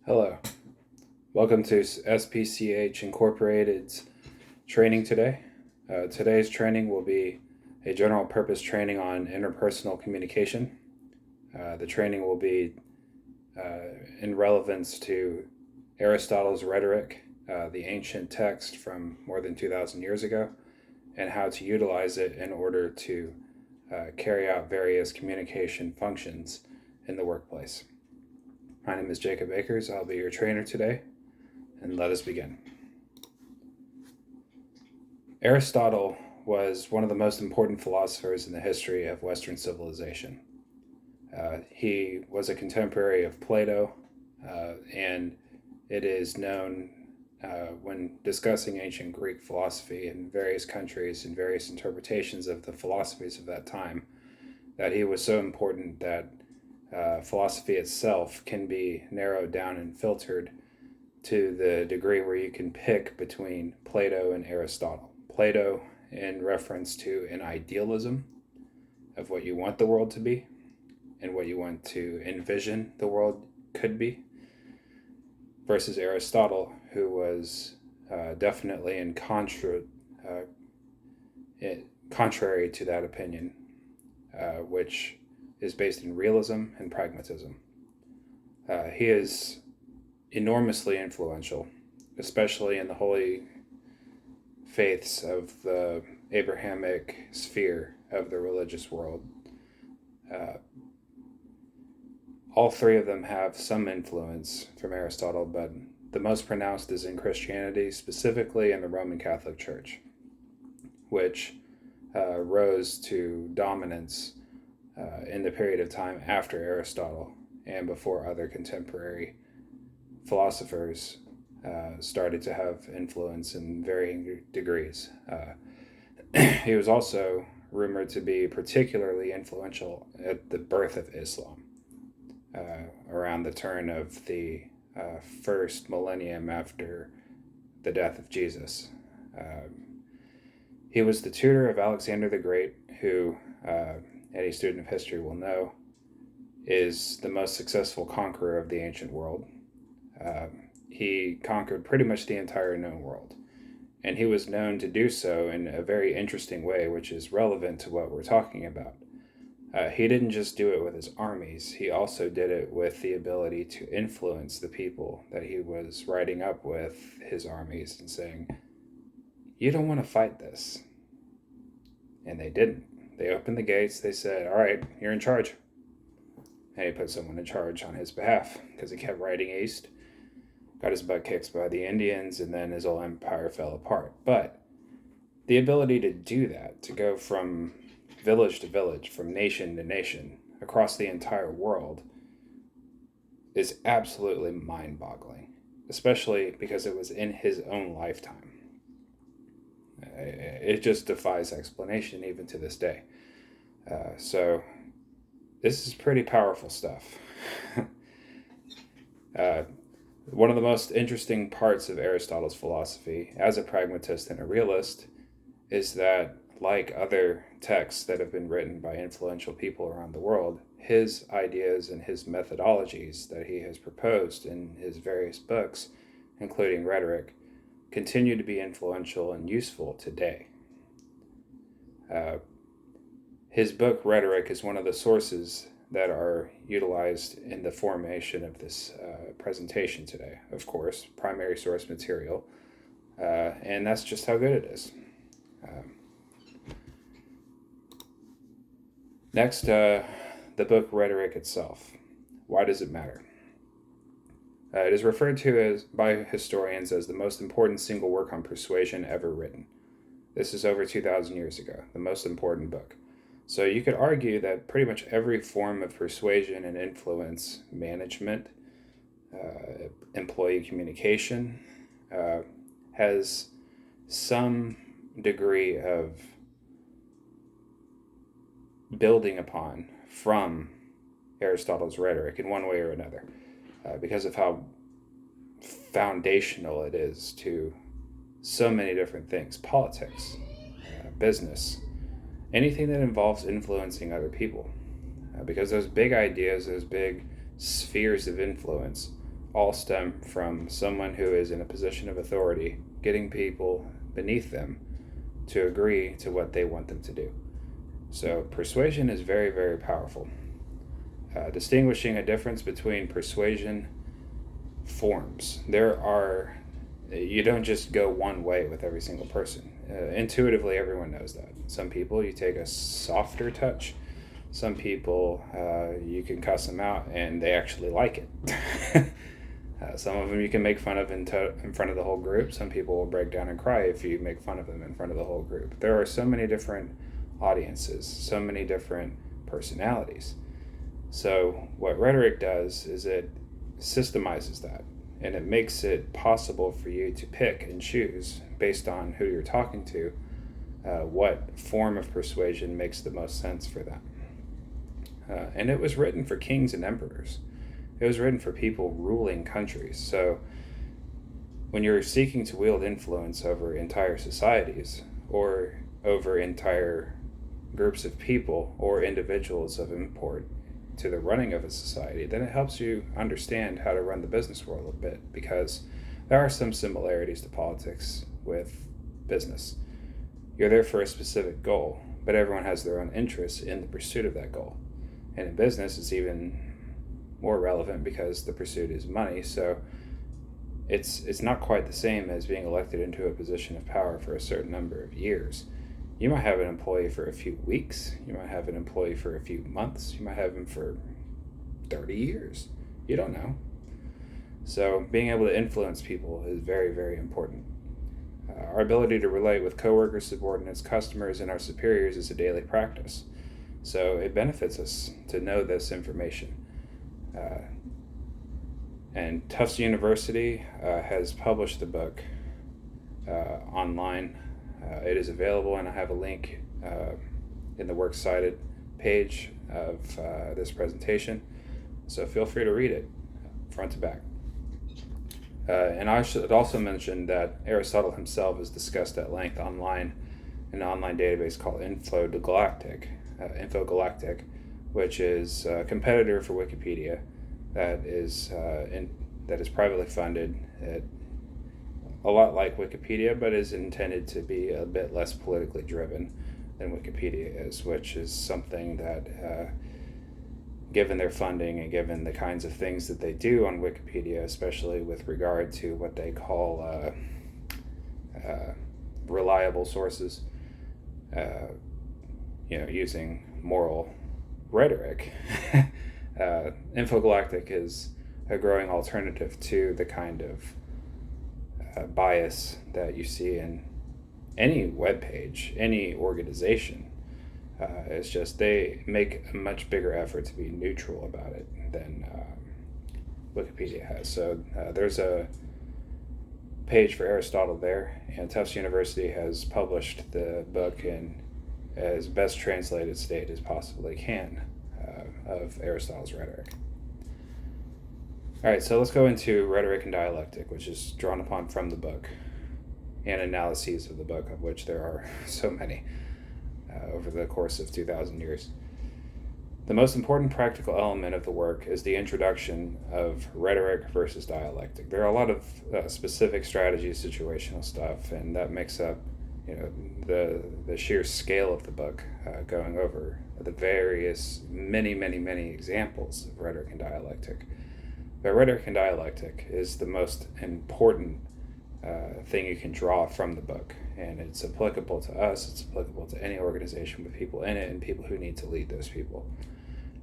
Hello, welcome to SPCH Incorporated's training today. Today's training will be a general purpose training on interpersonal communication. The training will be in relevance to Aristotle's Rhetoric, the ancient text from more than 2,000 years ago, and how to utilize it in order to carry out various communication functions in the workplace. My name is Jacob Akers. I'll be your trainer today, and let us begin. Aristotle was one of the most important philosophers in the history of Western civilization. He was a contemporary of Plato, and it is known when discussing ancient Greek philosophy in various countries and various interpretations of the philosophies of that time that he was so important that philosophy itself can be narrowed down and filtered to the degree where you can pick between Plato and Aristotle. Plato in reference to an idealism of what you want the world to be and what you want to envision the world could be, versus Aristotle, who was definitely in contrary to that opinion, which is based in realism and pragmatism. He is enormously influential, especially in the holy faiths of the Abrahamic sphere of the religious world. All three of them have some influence from Aristotle, but the most pronounced is in Christianity, specifically in the Roman Catholic Church, which rose to dominance in the period of time after Aristotle and before other contemporary philosophers started to have influence in varying degrees. He was also rumored to be particularly influential at the birth of Islam, around the turn of the first millennium after the death of Jesus. He was the tutor of Alexander the Great, who any student of history will know is the most successful conqueror of the ancient world. He conquered pretty much the entire known world, and he was known to do so in a very interesting way, which is relevant to what we're talking about. He didn't just do it with his armies, he also did it with the ability to influence the people that he was riding up with his armies and saying, you don't want to fight this. And they didn't. They opened the gates, they said, all right, you're in charge. And he put someone in charge on his behalf because he kept riding east, got his butt kicked by the Indians, and then his whole empire fell apart. But the ability to do that, to go from village to village, from nation to nation, across the entire world, is absolutely mind-boggling, especially because it was in his own lifetime. It just defies explanation even to this day. So this is pretty powerful stuff. One of the most interesting parts of Aristotle's philosophy as a pragmatist and a realist is that, like other texts that have been written by influential people around the world, his ideas and his methodologies that he has proposed in his various books, including Rhetoric, continue to be influential and useful today. His book, Rhetoric, is one of the sources that are utilized in the formation of this presentation today. Of course, primary source material, and that's just how good it is. Next, the book Rhetoric itself. Why does it matter? It is referred to by historians as the most important single work on persuasion ever written. This is over 2,000 years ago, the most important book. So you could argue that pretty much every form of persuasion and influence management, employee communication, has some degree of building upon from Aristotle's Rhetoric in one way or another, because of how foundational it is to so many different things: politics, business, anything that involves influencing other people. Because those big ideas, those big spheres of influence all stem from someone who is in a position of authority getting people beneath them to agree to what they want them to do. So persuasion is very, very powerful. Distinguishing a difference between persuasion forms. You don't just go one way with every single person. Intuitively, everyone knows that. Some people, you take a softer touch. Some people, you can cuss them out and they actually like it. Some of them you can make fun of in front of the whole group. Some people will break down and cry if you make fun of them in front of the whole group. There are so many different audiences, so many different personalities. So what rhetoric does is it systemizes that, and it makes it possible for you to pick and choose based on who you're talking to, what form of persuasion makes the most sense for them. And it was written for kings and emperors. It was written for people ruling countries. So when you're seeking to wield influence over entire societies or over entire groups of people or individuals of import to the running of a society, then it helps you understand how to run the business world a bit, because there are some similarities to politics with business. You're there for a specific goal, but everyone has their own interests in the pursuit of that goal. And in business, it's even more relevant because the pursuit is money. So it's not quite the same as being elected into a position of power for a certain number of years. You might have an employee for a few weeks. You might have an employee for a few months. You might have him for 30 years. You don't know. So being able to influence people is very, very important. Our ability to relate with coworkers, subordinates, customers, and our superiors is a daily practice. So it benefits us to know this information. And Tufts University has published the book online. It is available, and I have a link in the Works Cited page of this presentation. So feel free to read it front to back. And I should also mention that Aristotle himself is discussed at length online in an online database called Infogalactic, which is a competitor for Wikipedia that is privately funded. A lot like Wikipedia, but is intended to be a bit less politically driven than Wikipedia is, which is something that, given their funding and given the kinds of things that they do on Wikipedia, especially with regard to what they call reliable sources, using moral rhetoric, Infogalactic is a growing alternative to the kind of bias that you see in any web page, any organization. It's just they make a much bigger effort to be neutral about it than Wikipedia has. So there's a page for Aristotle there, and Tufts University has published the book in as best translated state as possibly can of Aristotle's Rhetoric. All right, so let's go into Rhetoric and Dialectic, which is drawn upon from the book, and analyses of the book, of which there are so many over the course of 2,000 years. The most important practical element of the work is the introduction of rhetoric versus dialectic. There are a lot of specific strategies, situational stuff, and that makes up the sheer scale of the book, going over the various many examples of rhetoric and dialectic. But rhetoric and dialectic is the most important thing you can draw from the book, and it's applicable to us, it's applicable to any organization with people in it and people who need to lead those people.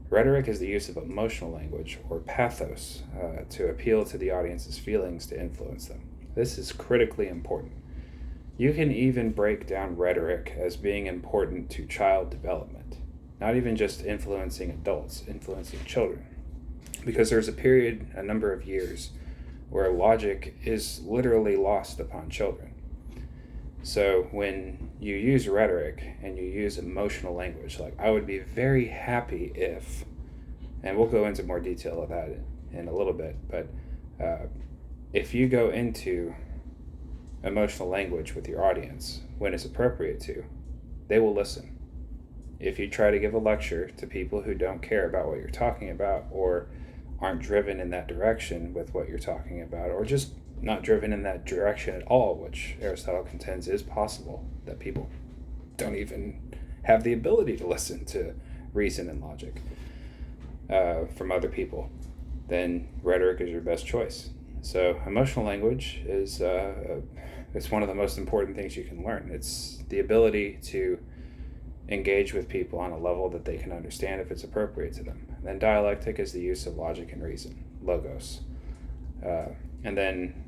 Rhetoric is the use of emotional language, or pathos, to appeal to the audience's feelings to influence them. This is critically important. You can even break down rhetoric as being important to child development, not even just influencing adults, influencing children. Because there's a number of years, where logic is literally lost upon children. So when you use rhetoric and you use emotional language, like I would be very happy if, and we'll go into more detail of that in a little bit, but if you go into emotional language with your audience when it's appropriate to, they will listen. If you try to give a lecture to people who don't care about what you're talking about or aren't driven in that direction with what you're talking about, or just not driven in that direction at all, which Aristotle contends is possible, that people don't even have the ability to listen to reason and logic from other people, then rhetoric is your best choice. So emotional language is it's one of the most important things you can learn. It's the ability to engage with people on a level that they can understand if it's appropriate to them. And then dialectic is the use of logic and reason, logos. And then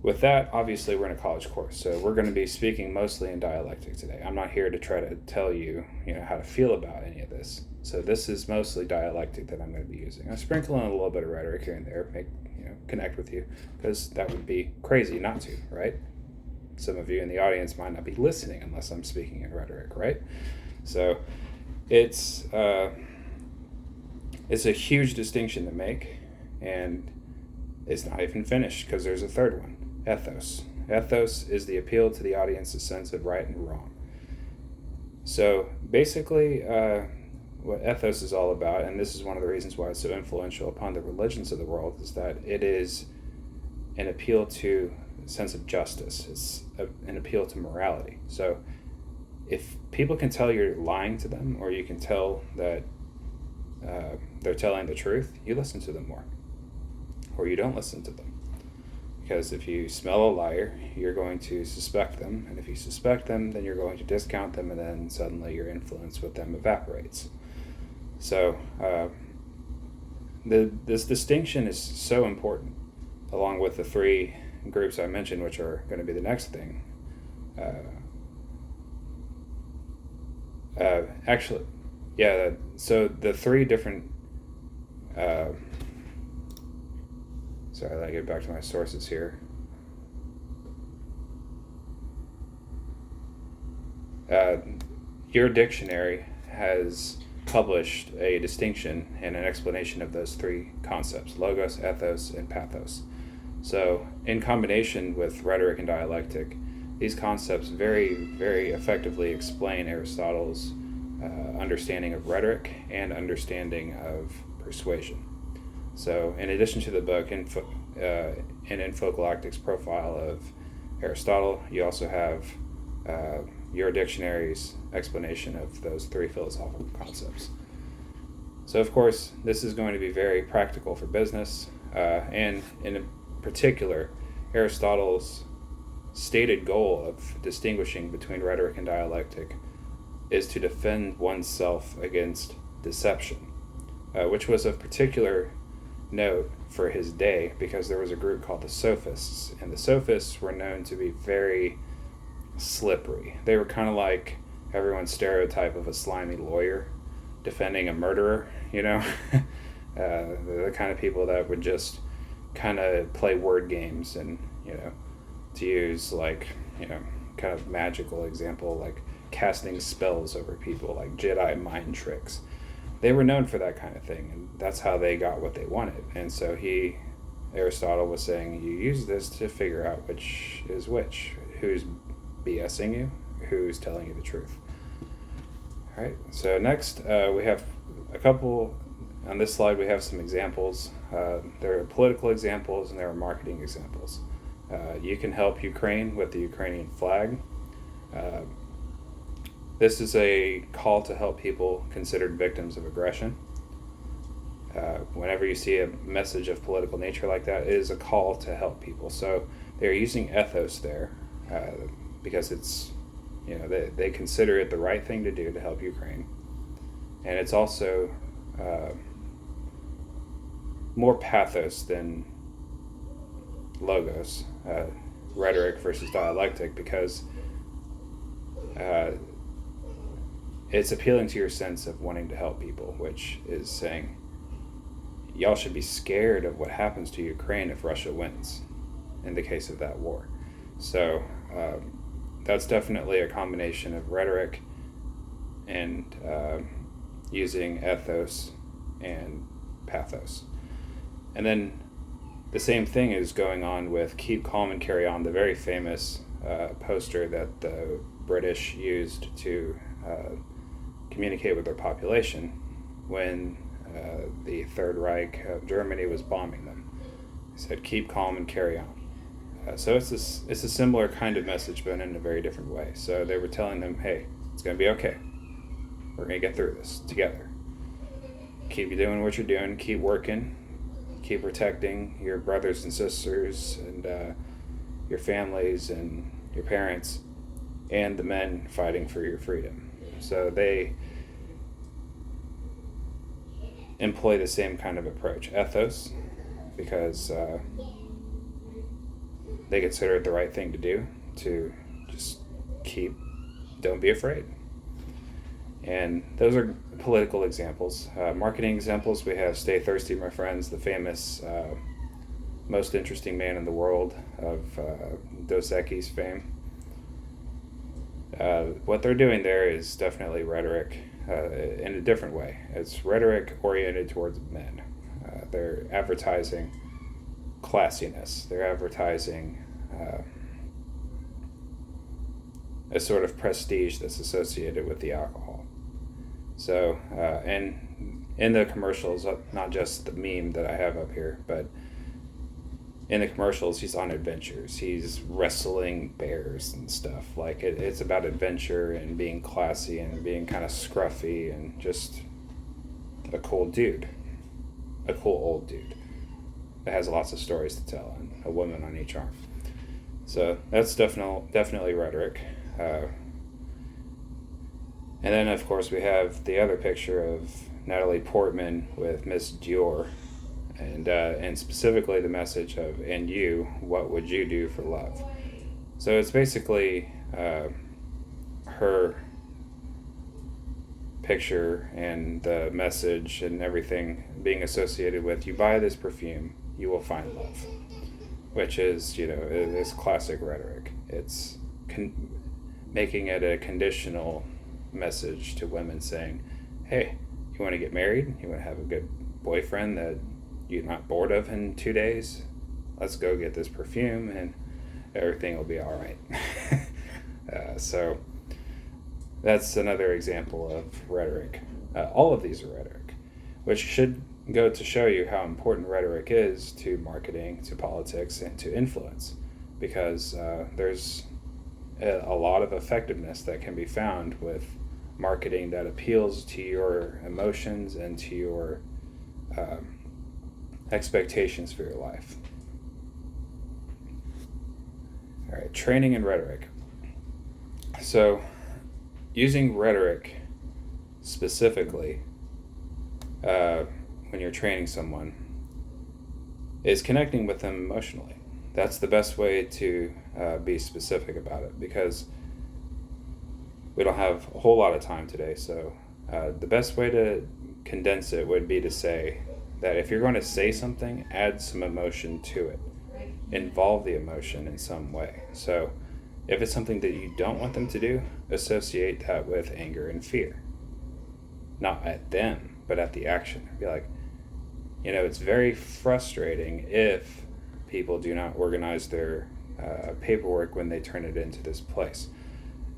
with that, obviously we're in a college course, so we're going to be speaking mostly in dialectic today. I'm not here to try to tell you, how to feel about any of this. So this is mostly dialectic that I'm going to be using. I sprinkle in a little bit of rhetoric here and there, connect with you, because that would be crazy not to, right? Some of you in the audience might not be listening unless I'm speaking in rhetoric, right? So it's a huge distinction to make, and it's not even finished because there's a third one, ethos. Ethos is the appeal to the audience's sense of right and wrong. So basically, what ethos is all about, and this is one of the reasons why it's so influential upon the religions of the world, is that it is an appeal to a sense of justice. It's an appeal to morality. So if people can tell you're lying to them, or you can tell that they're telling the truth, you listen to them more, or you don't listen to them. Because if you smell a liar, you're going to suspect them, and if you suspect them, then you're going to discount them, and then suddenly your influence with them evaporates. So this distinction is so important, along with the three groups I mentioned, which are going to be the next thing. So the three different... sorry, let me get back to my sources here. Your dictionary has published a distinction and an explanation of those three concepts: logos, ethos, and pathos. So in combination with rhetoric and dialectic, these concepts very, very effectively explain Aristotle's understanding of rhetoric and understanding of persuasion. So in addition to the book Infogalactic's profile of Aristotle, you also have your dictionary's explanation of those three philosophical concepts. So of course, this is going to be very practical for business, and in particular, Aristotle's stated goal of distinguishing between rhetoric and dialectic is to defend oneself against deception, which was of particular note for his day because there was a group called the Sophists, and the Sophists were known to be very slippery. They were kind of like everyone's stereotype of a slimy lawyer defending a murderer, the kind of people that would just kind of play word games and, to use kind of magical example, like casting spells over people, like Jedi mind tricks. They were known for that kind of thing, and that's how they got what they wanted. And so Aristotle was saying, you use this to figure out which is which, who's BSing you, who's telling you the truth. All right, so next we have a couple, on this slide we have some examples. There are political examples and there are marketing examples. You can help Ukraine with the Ukrainian flag. This is a call to help people considered victims of aggression. Whenever you see a message of political nature like that, it is a call to help people. So they're using ethos there because it's, they consider it the right thing to do to help Ukraine. And it's also more pathos than logos, rhetoric versus dialectic, because it's appealing to your sense of wanting to help people, which is saying, y'all should be scared of what happens to Ukraine if Russia wins in the case of that war. So that's definitely a combination of rhetoric and using ethos and pathos. And then the same thing is going on with Keep Calm and Carry On, the very famous poster that the British used to communicate with their population when the Third Reich of Germany was bombing them. He said, keep calm and carry on. So it's a similar kind of message, but in a very different way. So they were telling them, hey, it's going to be okay. We're going to get through this together. Keep doing what you're doing. Keep working. Keep protecting your brothers and sisters and your families and your parents and the men fighting for your freedom. So they employ the same kind of approach, ethos, because they consider it the right thing to do, to just don't be afraid. And those are political examples. Marketing examples, we have Stay Thirsty, My Friends, the famous most interesting man in the world of Dos Equis fame. What they're doing there is definitely rhetoric in a different way. It's rhetoric oriented towards men. They're advertising classiness. They're advertising a sort of prestige that's associated with the alcohol. So, and in the commercials, not just the meme that I have up here, but in the commercials, he's on adventures. He's wrestling bears and stuff. Like, it's about adventure and being classy and being kind of scruffy and just a cool dude. A cool old dude that has lots of stories to tell and a woman on each arm. So that's definitely rhetoric. And then, of course, we have the other picture of Natalie Portman with Miss Dior, and specifically the message of, and you, what would you do for love? So it's basically her picture and the message and everything being associated with, you buy this perfume, you will find love, which is, this classic rhetoric. It's making it a conditional message to women saying, hey, you want to get married? You want to have a good boyfriend that you're not bored of in 2 days? Let's go get this perfume and everything will be all right. So that's another example of rhetoric. All of these are rhetoric, which should go to show you how important rhetoric is to marketing, to politics, and to influence, because there's a lot of effectiveness that can be found with marketing that appeals to your emotions and to your expectations for your life. All right, training in rhetoric. So, using rhetoric specifically when you're training someone is connecting with them emotionally. That's the best way to be specific about it, because we don't have a whole lot of time today. So the best way to condense it would be to say that if you're going to say something, add some emotion to it. Involve the emotion in some way. So if it's something that you don't want them to do, associate that with anger and fear. Not at them, but at the action. Be like, it's very frustrating if people do not organize their paperwork when they turn it into this place.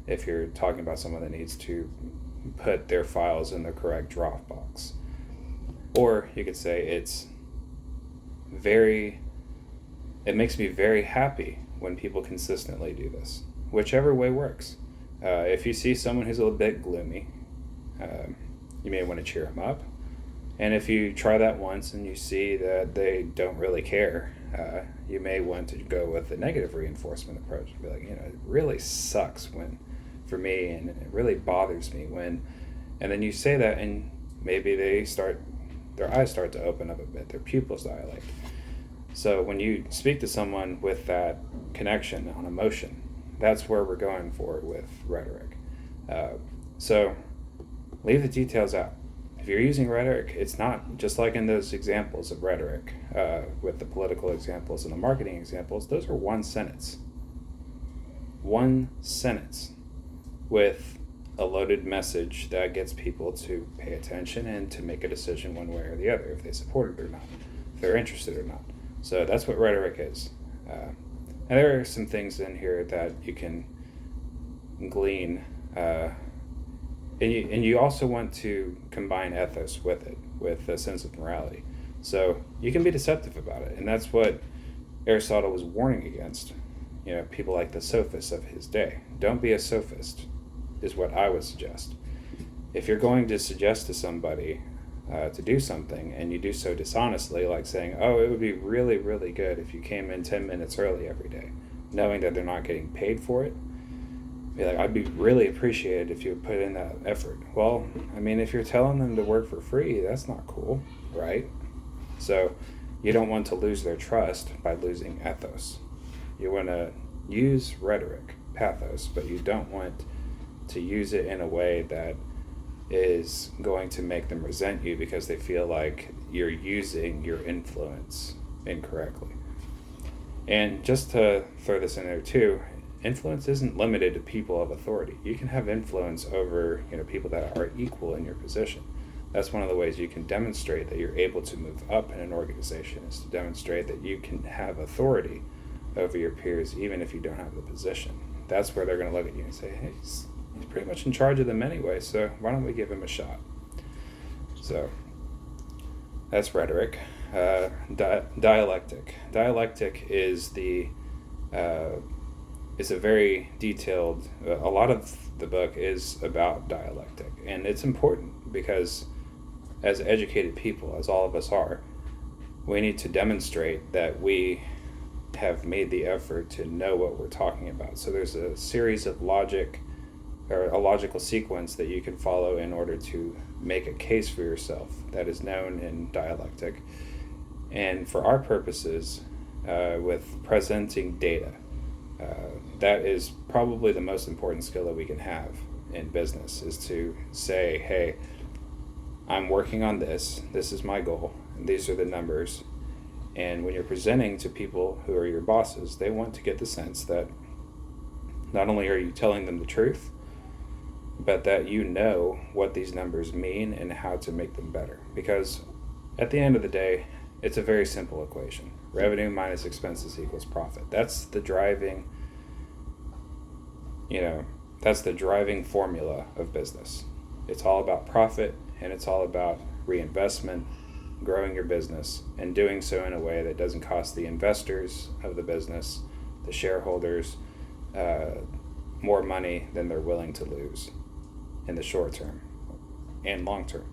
If you're talking about someone that needs to put their files in the correct drop box. Or you could say it makes me very happy when people consistently do this. Whichever way works. If you see someone who's a little bit gloomy, you may want to cheer them up. And if you try that once and you see that they don't really care, you may want to go with the negative reinforcement approach. Be like, it really sucks for me, and it really bothers me when, and then you say that, and maybe their eyes start to open up a bit, their pupils dilate. So when you speak to someone with that connection on emotion, that's where we're going for with rhetoric. So leave the details out. If you're using rhetoric, it's not just like in those examples of rhetoric, with the political examples and the marketing examples. Those are one sentence with a loaded message that gets people to pay attention and to make a decision one way or the other, if they support it or not, if they're interested or not. So that's what rhetoric is. And there are some things in here that you can glean. And you also want to combine ethos with it. with a sense of morality. So you can be deceptive about it, and that's what Aristotle was warning against. People like the sophists of his day. Don't be a sophist, is what I would suggest. If you're going to suggest to somebody to do something, and you do so dishonestly, like saying, oh, it would be really, really good if you came in 10 minutes early every day, knowing that they're not getting paid for it, be like, I'd be really appreciated if you would put in that effort. Well, if you're telling them to work for free, that's not cool, right? So you don't want to lose their trust by losing ethos. You want to use rhetoric, pathos, but you don't want to use it in a way that is going to make them resent you because they feel like you're using your influence incorrectly. And just to throw this in there too, influence isn't limited to people of authority. You can have influence over people that are equal in your position. That's one of the ways you can demonstrate that you're able to move up in an organization, is to demonstrate that you can have authority over your peers even if you don't have the position. That's where they're going to look at you and say, hey, he's pretty much in charge of them anyway, so why don't we give him a shot? So that's rhetoric. Dialectic. Dialectic is a very detailed, a lot of the book is about dialectic, and it's important because as educated people, as all of us are, we need to demonstrate that we have made the effort to know what we're talking about. So there's a series of logic, or a logical sequence that you can follow in order to make a case for yourself that is known in dialectic. And for our purposes, with presenting data, that is probably the most important skill that we can have in business, is to say, hey, I'm working on this is my goal, and these are the numbers. And when you're presenting to people who are your bosses, they want to get the sense that not only are you telling them the truth, but that you know what these numbers mean and how to make them better. Because at the end of the day, it's a very simple equation. Revenue minus expenses equals profit. That's the driving formula of business. It's all about profit, and it's all about reinvestment, growing your business, and doing so in a way that doesn't cost the investors of the business, the shareholders, more money than they're willing to lose in the short term and long term.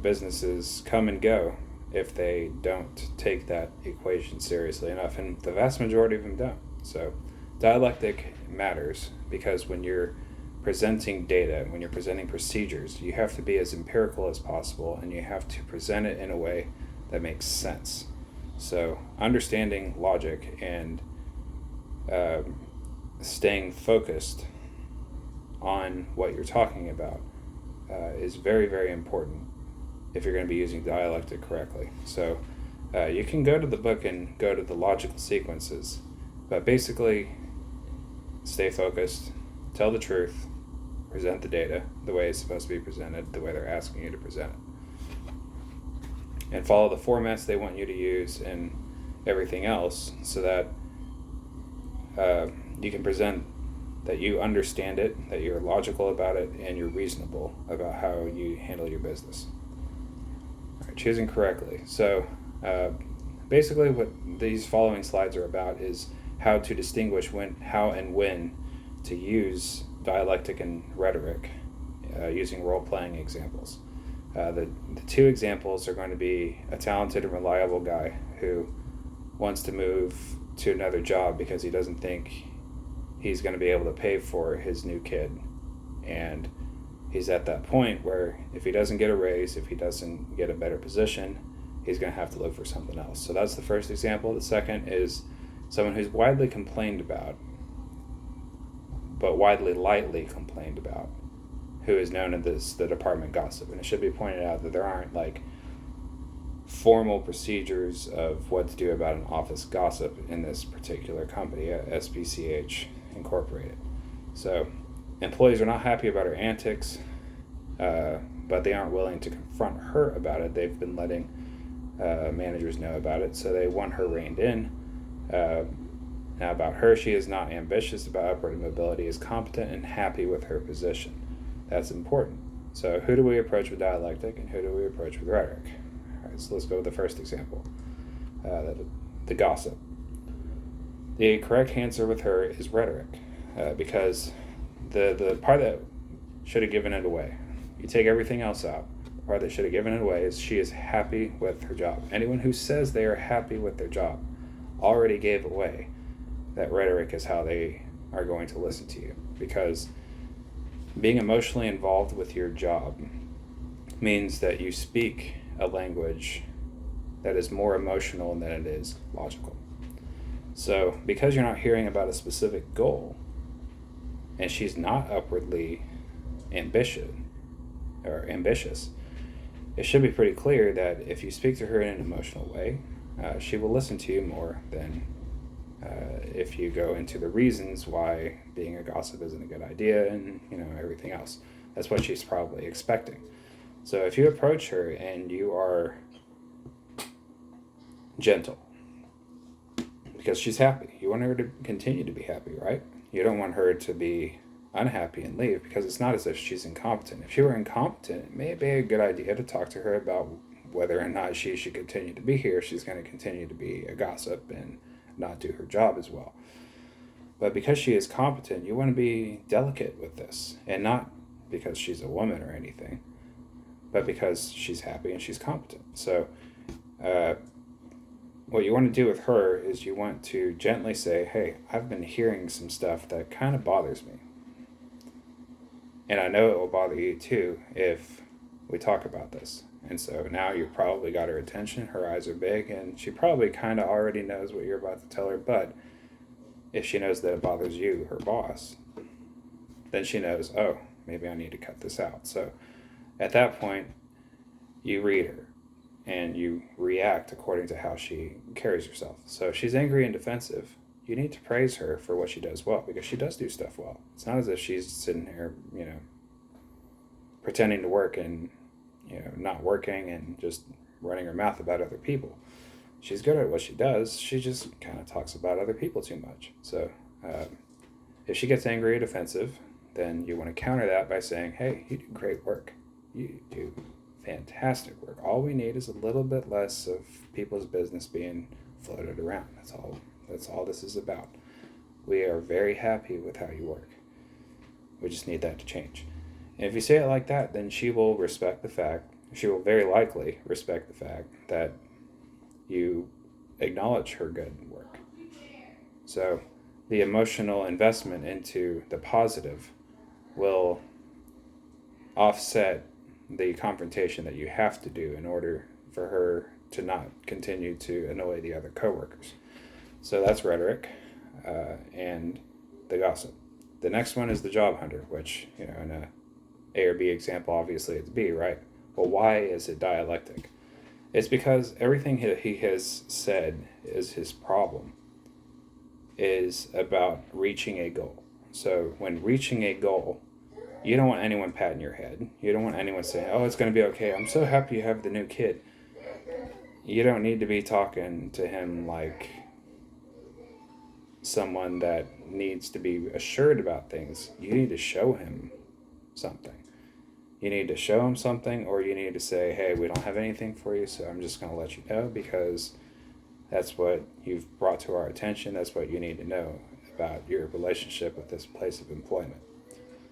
Businesses come and go if they don't take that equation seriously enough, and the vast majority of them don't. So dialectic matters because when you're presenting data, when you're presenting procedures, you have to be as empirical as possible, and you have to present it in a way that makes sense. So understanding logic and staying focused on what you're talking about is very, very important if you're going to be using dialectic correctly. So you can go to the book and go to the logical sequences, but basically stay focused, tell the truth, present the data the way it's supposed to be presented, the way they're asking you to present it, and follow the formats they want you to use and everything else, so that you can present that you understand it, that you're logical about it, and you're reasonable about how you handle your business. All right, choosing correctly. So basically what these following slides are about is how to distinguish how and when to use dialectic and rhetoric using role-playing examples. The two examples are going to be a talented and reliable guy who wants to move to another job because he doesn't think he's going to be able to pay for his new kid. And he's at that point where if he doesn't get a raise, if he doesn't get a better position, he's going to have to look for something else. So that's the first example. The second is someone who's widely complained about, but widely lightly complained about, who is known as the department gossip. And it should be pointed out that there aren't like formal procedures of what to do about an office gossip in this particular company at SPCH Incorporated. So employees are not happy about her antics, but they aren't willing to confront her about it. They've been letting managers know about it, so they want her reined in. Now about her, she is not ambitious about upward mobility, is competent and happy with her position. That's important. So who do we approach with dialectic and who do we approach with rhetoric? All right, so let's go with the first example, the gossip. The correct answer with her is rhetoric, because the part that should have given it away, you take everything else out. The part that should have given it away is she is happy with her job. Anyone who says they are happy with their job already gave away that rhetoric is how they are going to listen to you, because being emotionally involved with your job means that you speak a language that is more emotional than it is logical. So because you're not hearing about a specific goal, and she's not upwardly ambitious, it should be pretty clear that if you speak to her in an emotional way, she will listen to you more than if you go into the reasons why being a gossip isn't a good idea and everything else. That's what she's probably expecting. So if you approach her and you are gentle, because she's happy, you want her to continue to be happy, right? You don't want her to be unhappy and leave, because it's not as if she's incompetent. If she were incompetent, it may be a good idea to talk to her about whether or not she should continue to be here. She's going to continue to be a gossip and not do her job as well. But because she is competent, you want to be delicate with this, and not because she's a woman or anything, but because she's happy and she's competent. So what you want to do with her is you want to gently say, hey, I've been hearing some stuff that kind of bothers me. And I know it will bother you too if we talk about this. And so now you've probably got her attention, her eyes are big, and she probably kind of already knows what you're about to tell her. But if she knows that it bothers you, her boss, then she knows, oh, maybe I need to cut this out. So at that point, you read her and you react according to how she carries herself. So if she's angry and defensive, you need to praise her for what she does well, because she does do stuff well. It's not as if she's sitting here, pretending to work and, not working and just running her mouth about other people. She's good at what she does. She just kind of talks about other people too much. So if she gets angry or defensive, then you want to counter that by saying, hey, you do great work. You do fantastic work. All we need is a little bit less of people's business being floated around. That's all this is about. We are very happy with how you work. We just need that to change. And if you say it like that, then she will very likely respect the fact that you acknowledge her good work. So the emotional investment into the positive will offset the confrontation that you have to do in order for her to not continue to annoy the other coworkers. So that's rhetoric and the gossip. The next one is the job hunter, which, in a A or B example, obviously it's B, right? Well, why is it dialectic? It's because everything he has said is his problem is about reaching a goal. So when reaching a goal, you don't want anyone patting your head. You don't want anyone saying, oh, it's going to be okay. I'm so happy you have the new kid. You don't need to be talking to him like someone that needs to be assured about things. You need to show him something. You need to show him something, or you need to say, hey, we don't have anything for you, so I'm just going to let you know because that's what you've brought to our attention. That's what you need to know about your relationship with this place of employment.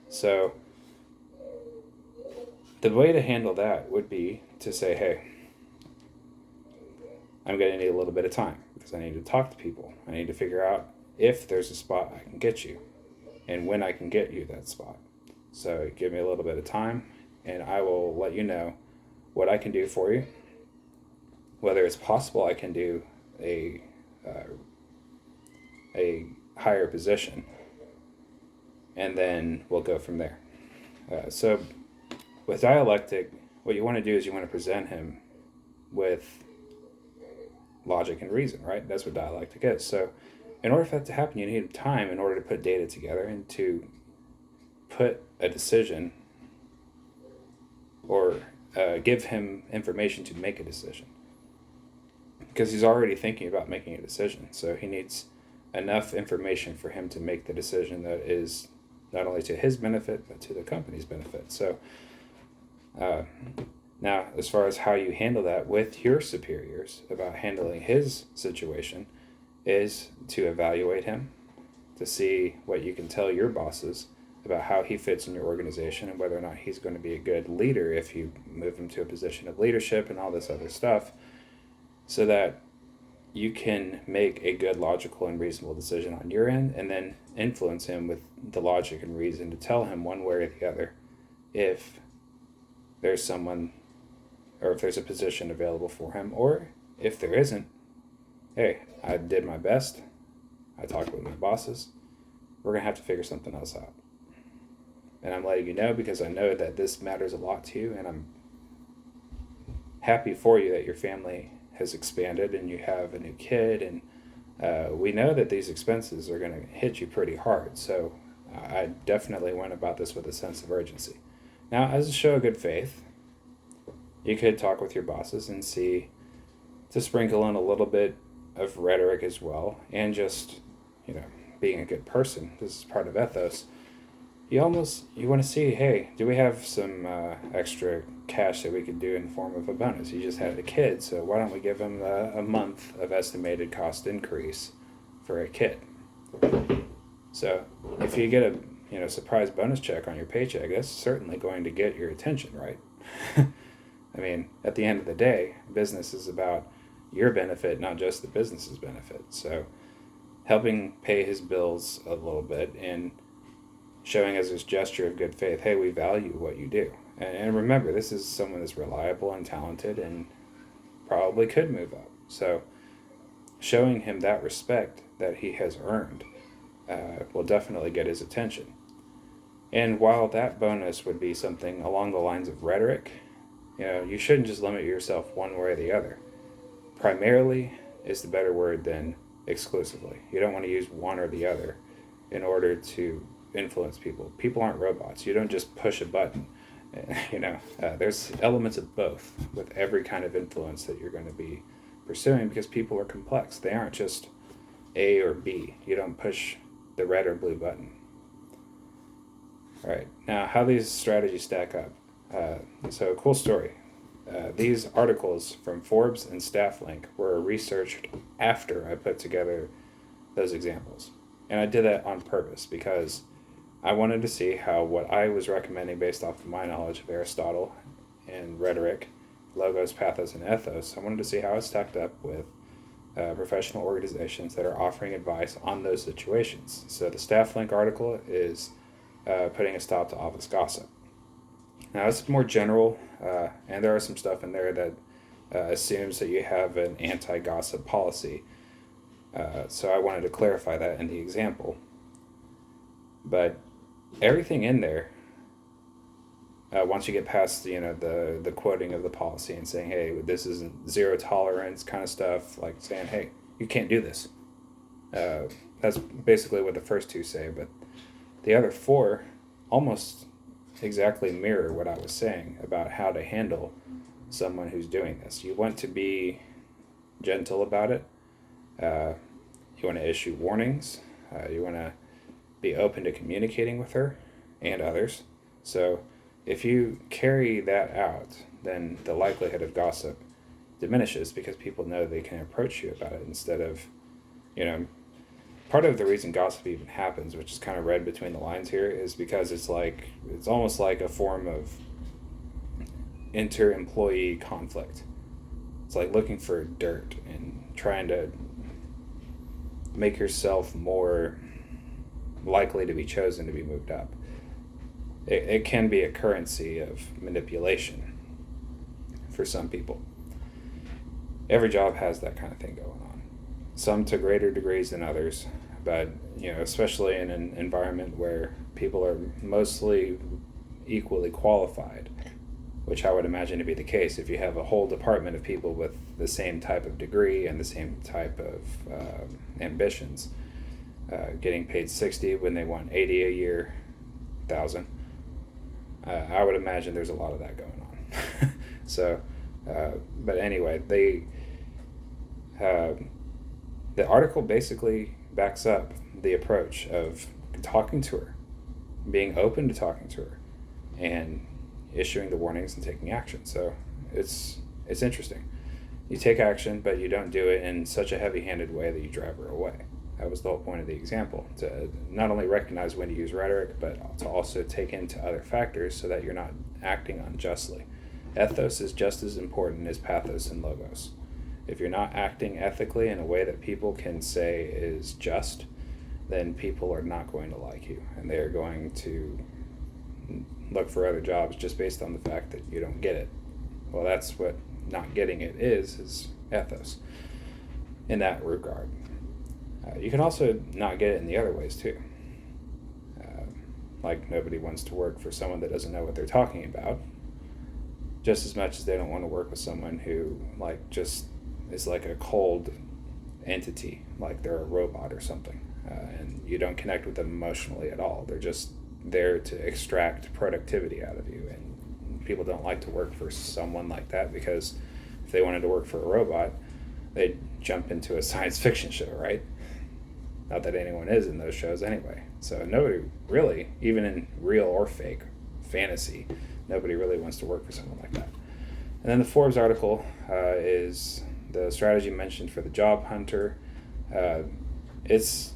So the way to handle that would be to say, hey, I'm going to need a little bit of time because I need to talk to people. I need to figure out if there's a spot I can get you and when I can get you that spot. So give me a little bit of time and I will let you know what I can do for you. Whether it's possible I can do a higher position, and then we'll go from there. So with dialectic, what you want to do is you want to present him with logic and reason, right? That's what dialectic is. So in order for that to happen, you need time in order to put data together and to put a decision or give him information to make a decision. Because he's already thinking about making a decision. So he needs enough information for him to make the decision that is not only to his benefit, but to the company's benefit. So Uh, Now, as far as how you handle that with your superiors about handling his situation, is to evaluate him, to see what you can tell your bosses about how he fits in your organization and whether or not he's going to be a good leader if you move him to a position of leadership and all this other stuff, so that you can make a good, logical, and reasonable decision on your end and then influence him with the logic and reason to tell him one way or the other if there's someone or if there's a position available for him, or if there isn't, hey, I did my best. I talked with my bosses. We're going to have to figure something else out. And I'm letting you know because I know that this matters a lot to you, and I'm happy for you that your family has expanded and you have a new kid, and we know that these expenses are going to hit you pretty hard. So I definitely went about this with a sense of urgency. Now, as a show of good faith, you could talk with your bosses and see to sprinkle in a little bit of rhetoric as well, and just, being a good person. This is part of ethos. You want to see, hey, do we have some extra cash that we could do in the form of a bonus? You just had a kid, so why don't we give him a month of estimated cost increase for a kid? So if you get a surprise bonus check on your paycheck, that's certainly going to get your attention, right? I mean, at the end of the day, business is about your benefit, not just the business's benefit. So helping pay his bills a little bit and showing as his gesture of good faith, hey, we value what you do. And remember, this is someone that's reliable and talented and probably could move up. So showing him that respect that he has earned will definitely get his attention. And while that bonus would be something along the lines of rhetoric, you shouldn't just limit yourself one way or the other. Primarily is the better word than exclusively. You don't want to use one or the other in order to influence people. People aren't robots. You don't just push a button. There's elements of both with every kind of influence that you're going to be pursuing, because people are complex. They aren't just A or B. You don't push the red or blue button. All right, now how these strategies stack up. So cool story. These articles from Forbes and StaffLink were researched after I put together those examples. And I did that on purpose because I wanted to see how what I was recommending based off of my knowledge of Aristotle and rhetoric, logos, pathos, and ethos, I wanted to see how it stacked up with professional organizations that are offering advice on those situations. So the StaffLink article is putting a stop to office gossip. Now, it's more general, and there are some stuff in there that assumes that you have an anti-gossip policy. So I wanted to clarify that in the example. But everything in there, once you get past the quoting of the policy and saying, hey, this isn't zero tolerance kind of stuff, like saying, hey, you can't do this. That's basically what the first two say, but the other four almost exactly mirror what I was saying about how to handle someone who's doing this. You want to be gentle about it. You want to issue warnings. You want to be open to communicating with her and others. So if you carry that out, then the likelihood of gossip diminishes because people know they can approach you about it instead of, part of the reason gossip even happens, which is kind of read between the lines here, is because it's almost like a form of inter-employee conflict. It's like looking for dirt and trying to make yourself more likely to be chosen to be moved up. It can be a currency of manipulation for some people. Every job has that kind of thing going on. Some to greater degrees than others, but especially in an environment where people are mostly equally qualified, which I would imagine to be the case if you have a whole department of people with the same type of degree and the same type of ambitions, getting paid 60 when they want 80 a year, 1,000. I would imagine there's a lot of that going on. So, but anyway, the article basically backs up the approach of talking to her, being open to talking to her, and issuing the warnings and taking action. So it's interesting. You take action, but you don't do it in such a heavy-handed way that you drive her away. That was the whole point of the example, to not only recognize when to use rhetoric, but to also take into other factors so that you're not acting unjustly. Ethos is just as important as pathos and logos. If you're not acting ethically in a way that people can say is just, then people are not going to like you, and they're going to look for other jobs just based on the fact that you don't get it. Well, that's what not getting it is ethos in that regard. You can also not get it in the other ways too. Like nobody wants to work for someone that doesn't know what they're talking about, just as much as they don't want to work with someone who just is like a cold entity, like they're a robot or something, and you don't connect with them emotionally at all. They're just there to extract productivity out of you, and people don't like to work for someone like that, because if they wanted to work for a robot, they'd jump into a science fiction show, right? Not that anyone is in those shows anyway. So nobody really, even in real or fake fantasy, nobody really wants to work for someone like that. And then the Forbes article is the strategy mentioned for the job hunter. It's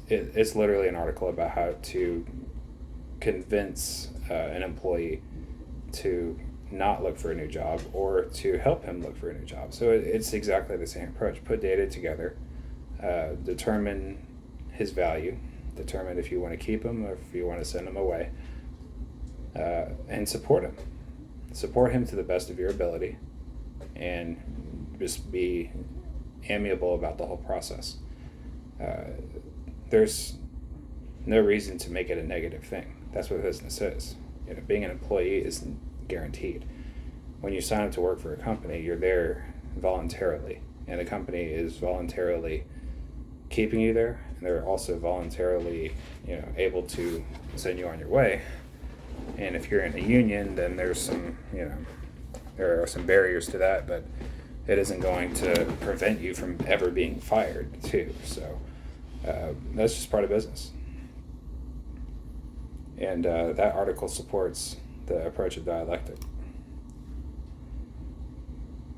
literally an article about how to convince an employee to not look for a new job, or to help him look for a new job. So it's exactly the same approach. Put data together, determine his value, determine if you want to keep him or if you want to send him away, and support him. Support him to the best of your ability, and just be amiable about the whole process. There's no reason to make it a negative thing. That's what business is. Being an employee isn't guaranteed. When you sign up to work for a company, you're there voluntarily, and the company is voluntarily keeping you there, and they're also voluntarily able to send you on your way. And if you're in a union, then there's some there are some barriers to that, but it isn't going to prevent you from ever being fired too. So that's just part of business. And that article supports the approach of dialectic.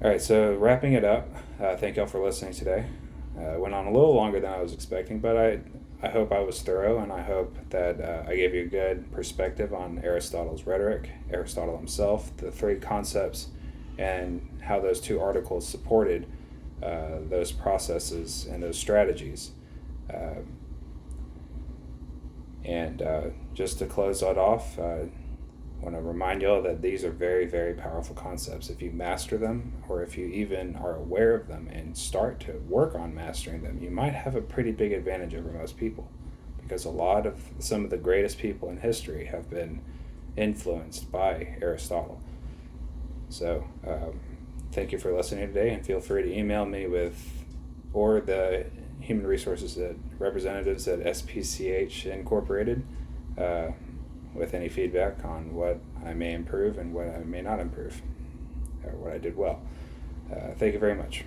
All right, so wrapping it up, thank y'all for listening today. Went on a little longer than I was expecting, but I hope I was thorough, and I hope that I gave you a good perspective on Aristotle's Rhetoric, Aristotle himself, the three concepts, and how those two articles supported those processes and those strategies. And just to close that off, I want to remind y'all that these are very, very powerful concepts. If you master them, or if you even are aware of them and start to work on mastering them, you might have a pretty big advantage over most people, because some of the greatest people in history have been influenced by Aristotle. So thank you for listening today, and feel free to email me or the human resources representatives at SPCH Incorporated with any feedback on what I may improve and what I may not improve, or what I did well. Thank you very much.